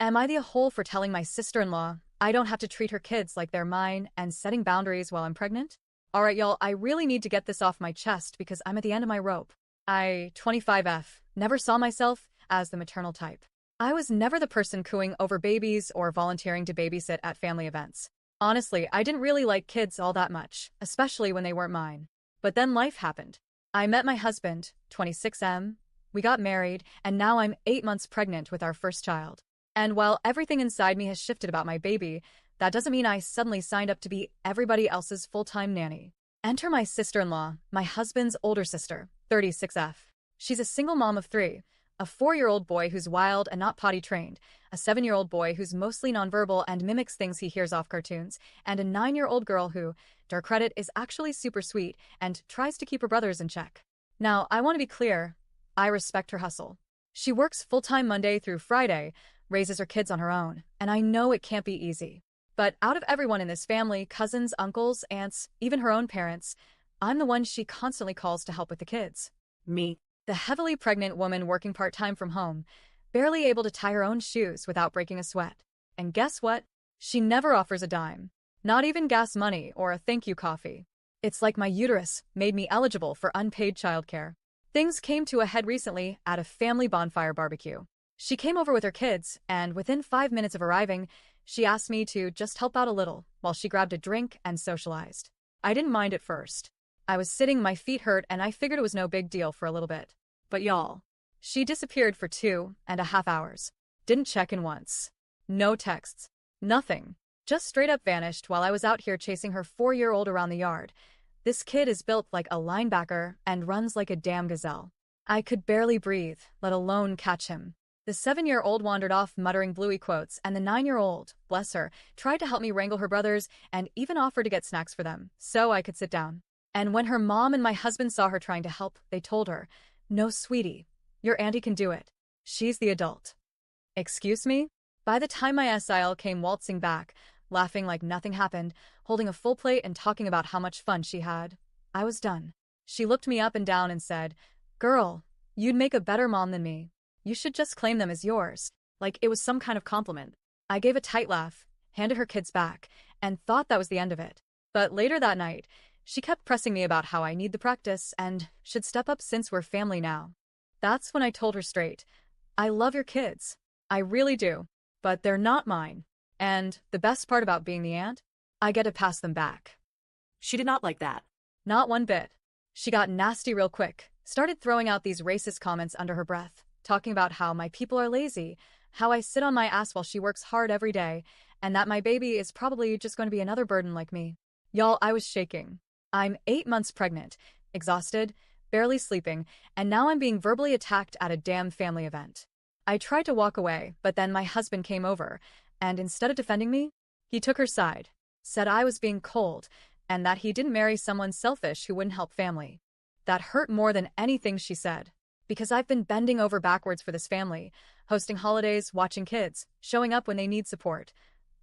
Am I the a-hole for telling my sister-in-law I don't have to treat her kids like they're mine and setting boundaries while I'm pregnant? Alright, y'all, I really need to get this off my chest because I'm at the end of my rope. 25F, never saw myself as the maternal type. I was never the person cooing over babies or volunteering to babysit at family events. Honestly, I didn't really like kids all that much, especially when they weren't mine. But then life happened. I met my husband, 26M, we got married, and now I'm 8 months pregnant with our first child. And while everything inside me has shifted about my baby, that doesn't mean I suddenly signed up to be everybody else's full-time nanny. Enter my sister-in-law, my husband's older sister, 36F. She's a single mom of 3, a 4-year-old boy who's wild and not potty trained, a 7-year-old boy who's mostly nonverbal and mimics things he hears off cartoons, and a 9-year-old girl who, to her credit, is actually super sweet and tries to keep her brothers in check. Now, I want to be clear, I respect her hustle. She works full-time Monday through Friday, raises her kids on her own, and I know it can't be easy. But out of everyone in this family, cousins, uncles, aunts, even her own parents, I'm the one she constantly calls to help with the kids. Me, the heavily pregnant woman working part-time from home, barely able to tie her own shoes without breaking a sweat. And guess what? She never offers a dime. Not even gas money or a thank you coffee. It's like my uterus made me eligible for unpaid childcare. Things came to a head recently at a family bonfire barbecue. She came over with her kids, and within 5 minutes of arriving, she asked me to just help out a little while she grabbed a drink and socialized. I didn't mind at first. I was sitting, my feet hurt, and I figured it was no big deal for a little bit. But y'all, she disappeared for 2.5 hours. Didn't check in once. No texts. Nothing. Just straight up vanished while I was out here chasing her 4-year-old around the yard. This kid is built like a linebacker and runs like a damn gazelle. I could barely breathe, let alone catch him. The 7-year-old wandered off muttering bluey quotes, and the 9-year-old, bless her, tried to help me wrangle her brothers and even offered to get snacks for them, so I could sit down. And when her mom and my husband saw her trying to help, they told her, "No, sweetie, your auntie can do it. She's the adult." Excuse me? By the time my SIL came waltzing back, laughing like nothing happened, holding a full plate and talking about how much fun she had, I was done. She looked me up and down and said, "Girl, you'd make a better mom than me. You should just claim them as yours," like it was some kind of compliment. I gave a tight laugh, handed her kids back, and thought that was the end of it. But later that night, she kept pressing me about how I need the practice and should step up since we're family now. That's when I told her straight, I love your kids. I really do. But they're not mine. And the best part about being the aunt? I get to pass them back. She did not like that. Not one bit. She got nasty real quick, started throwing out these racist comments under her breath, talking about how my people are lazy, how I sit on my ass while she works hard every day, and that my baby is probably just going to be another burden like me. Y'all, I was shaking. I'm 8 months pregnant, exhausted, barely sleeping, and now I'm being verbally attacked at a damn family event. I tried to walk away, but then my husband came over, and instead of defending me, he took her side, said I was being cold, and that he didn't marry someone selfish who wouldn't help family. That hurt more than anything she said. Because I've been bending over backwards for this family, hosting holidays, watching kids, showing up when they need support,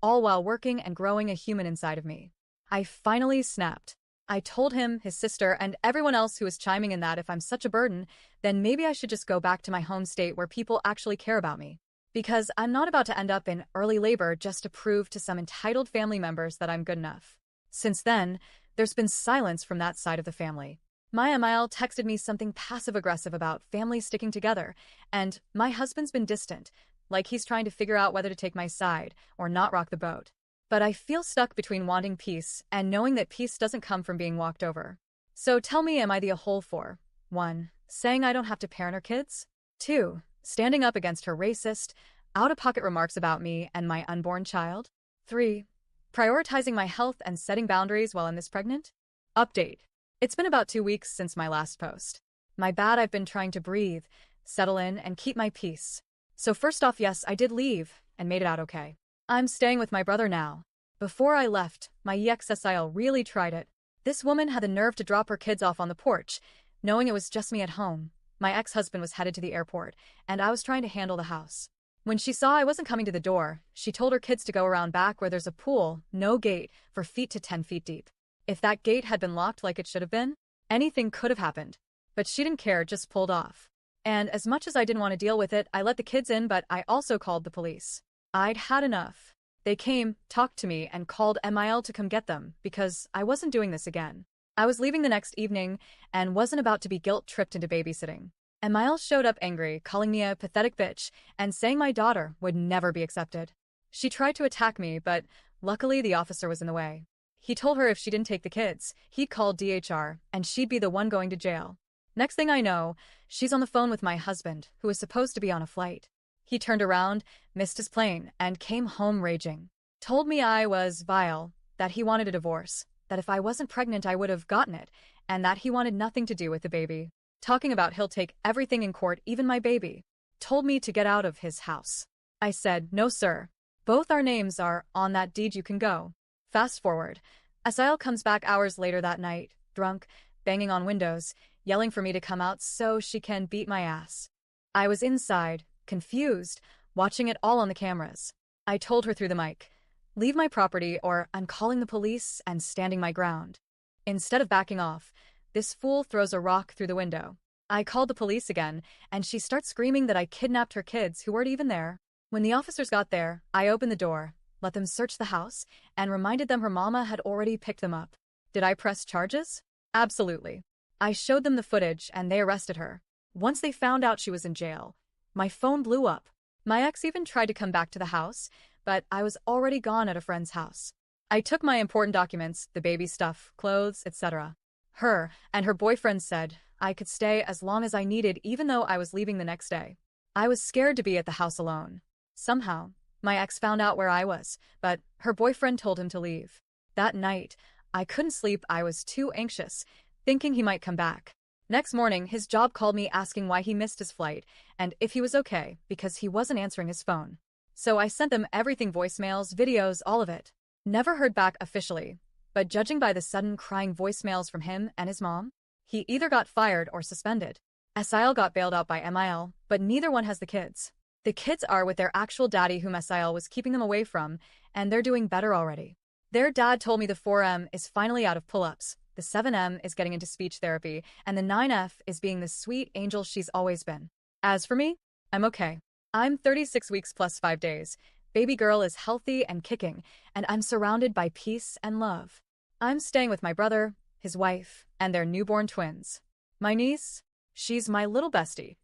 all while working and growing a human inside of me. I finally snapped. I told him, his sister, and everyone else who was chiming in that if I'm such a burden, then maybe I should just go back to my home state where people actually care about me. Because I'm not about to end up in early labor just to prove to some entitled family members that I'm good enough. Since then, there's been silence from that side of the family. My Emile texted me something passive-aggressive about families sticking together, and my husband's been distant, like he's trying to figure out whether to take my side or not rock the boat. But I feel stuck between wanting peace and knowing that peace doesn't come from being walked over. So tell me, am I the a-hole for 1. Saying I don't have to parent her kids? 2. Standing up against her racist, out-of-pocket remarks about me and my unborn child? 3. Prioritizing my health and setting boundaries while I'm this pregnant? Update. It's been about 2 weeks since my last post. My bad, I've been trying to breathe, settle in, and keep my peace. So first off, yes, I did leave and made it out okay. I'm staying with my brother now. Before I left, my EXSIL really tried it. This woman had the nerve to drop her kids off on the porch, knowing it was just me at home. My ex-husband was headed to the airport, and I was trying to handle the house. When she saw I wasn't coming to the door, she told her kids to go around back where there's a pool, no gate, for feet to 10 feet deep. If that gate had been locked like it should have been, anything could have happened. But she didn't care, just pulled off. And as much as I didn't want to deal with it, I let the kids in, but I also called the police. I'd had enough. They came, talked to me, and called MIL to come get them because I wasn't doing this again. I was leaving the next evening and wasn't about to be guilt-tripped into babysitting. MIL showed up angry, calling me a pathetic bitch and saying my daughter would never be accepted. She tried to attack me, but luckily the officer was in the way. He told her if she didn't take the kids, he'd call DHR and she'd be the one going to jail. Next thing I know, she's on the phone with my husband, who was supposed to be on a flight. He turned around, missed his plane, and came home raging. Told me I was vile, that he wanted a divorce, that if I wasn't pregnant I would have gotten it, and that he wanted nothing to do with the baby. Talking about he'll take everything in court, even my baby. Told me to get out of his house. I said, no sir. Both our names are on that deed, you can go. Fast forward. Asael comes back hours later that night, drunk, banging on windows, yelling for me to come out so she can beat my ass. I was inside, confused, watching it all on the cameras. I told her through the mic, leave my property or I'm calling the police, and standing my ground. Instead of backing off, this fool throws a rock through the window. I called the police again, and she starts screaming that I kidnapped her kids who weren't even there. When the officers got there, I opened the door, let them search the house, and reminded them her mama had already picked them up. Did I press charges? Absolutely. I showed them the footage and they arrested her. Once they found out she was in jail, my phone blew up. My ex even tried to come back to the house, but I was already gone at a friend's house. I took my important documents, the baby stuff, clothes, etc. Her and her boyfriend said I could stay as long as I needed even though I was leaving the next day. I was scared to be at the house alone. Somehow, my ex found out where I was, but her boyfriend told him to leave. That night, I couldn't sleep. I was too anxious, thinking he might come back. Next morning, his job called me asking why he missed his flight and if he was okay because he wasn't answering his phone. So I sent them everything, voicemails, videos, all of it. Never heard back officially, but judging by the sudden crying voicemails from him and his mom, he either got fired or suspended. Asael got bailed out by MIL, but neither one has the kids. The kids are with their actual daddy whom Asael was keeping them away from, and they're doing better already. Their dad told me the 4M is finally out of pull-ups, the 7M is getting into speech therapy, and the 9F is being the sweet angel she's always been. As for me, I'm okay. I'm 36 weeks plus 5 days. Baby girl is healthy and kicking, and I'm surrounded by peace and love. I'm staying with my brother, his wife, and their newborn twins. My niece? She's my little bestie.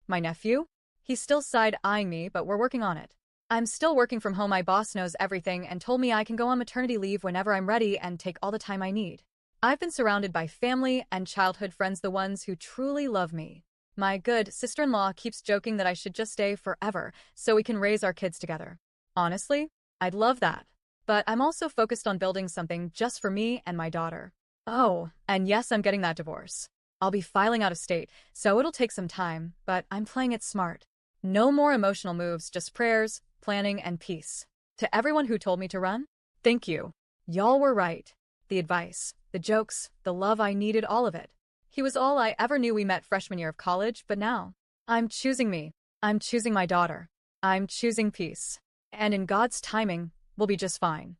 My nephew? He's still side-eyeing me, but we're working on it. I'm still working from home. My boss knows everything and told me I can go on maternity leave whenever I'm ready and take all the time I need. I've been surrounded by family and childhood friends, the ones who truly love me. My good sister-in-law keeps joking that I should just stay forever so we can raise our kids together. Honestly, I'd love that. But I'm also focused on building something just for me and my daughter. Oh, and yes, I'm getting that divorce. I'll be filing out of state, so it'll take some time, but I'm playing it smart. No more emotional moves, just prayers, planning, and peace. To everyone who told me to run, thank you. Y'all were right. The advice, the jokes, the love, I needed all of it. He was all I ever knew. We met freshman year of college, but now, I'm choosing me. I'm choosing my daughter. I'm choosing peace. And in God's timing, we'll be just fine.